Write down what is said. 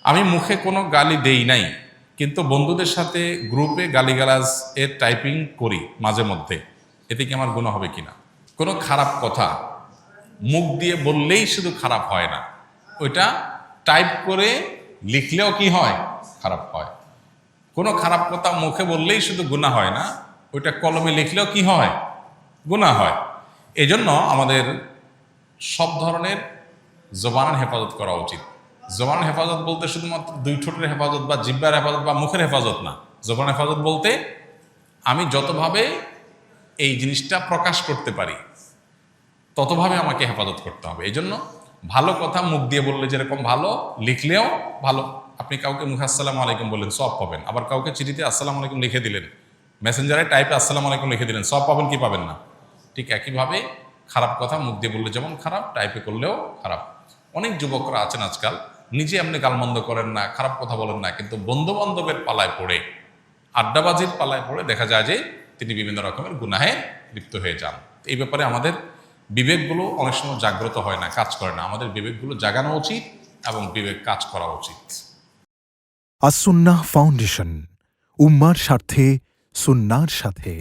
আমি মুখে কোনো গালি দেই নাই, কিন্তু বন্ধুদের সাথে গ্রুপে গালিগালাজ এর টাইপিং করি মাঝে মধ্যে, এতে কি আমার গুনাহ হবে কিনা? কোনো খারাপ কথা মুখ দিয়ে বললেই শুধু খারাপ হয় না, ওইটা টাইপ করে লিখলেও কি হয়? খারাপ হয়। কোনো খারাপ কথা মুখে বললেই শুধু গুনাহ হয় না, ওইটা কলমে লিখলেও কি হয়? গুনাহ হয়। এজন্য আমাদের সব ধরনের জবানের হেফাজত করা উচিত। জবানের হেফাজত বলতে শুধুমাত্র দুই ঠোঁটের হেফাজত বা জিহ্বার হেফাজত বা মুখের হেফাজত না। জবানের হেফাজত বলতে আমি যতভাবে এই জিনিসটা প্রকাশ করতে পারি ততভাবে আমাকে হেফাজত করতে হবে। এই জন্য ভালো কথা মুখ দিয়ে বললে যেরকম ভালো, লিখলেও ভালো। আপনি কাউকে মুখে আসসালামু আলাইকুম বললেন, সব পাবেন। আবার কাউকে চিঠিতে আসসালামু আলাইকুম লিখে দিলেন, মেসেঞ্জারে টাইপে আসসালামু আলাইকুম লিখে দিলেন, সব পাবেন কি পাবেন না? ঠিক একইভাবে খারাপ কথা মুখ দিয়ে বললে যেমন খারাপ, টাইপে করলেও খারাপ। অনেক যুবকরা আছেন আজকাল নিজে এমনি গালমন্দ করেন না, খারাপ কথা বলেন না, কিন্তু বন্ধু বান্ধবের পালায় পড়ে, আড্ডাবাজির পালায় পড়ে দেখা যায় যে তিনি বিভিন্ন রকমের গুনাহে লিপ্ত হয়ে যান। এই ব্যাপারে আমাদের বিবেকগুলো অনেক সময় জাগ্রত হয় না, কাজ করে না। আমাদের বিবেকগুলো জাগানো উচিত এবং বিবেক কাজ করা উচিত। আস-সুন্নাহ ফাউন্ডেশন, উম্মার স্বার্থে সুন্নাহর সাথে।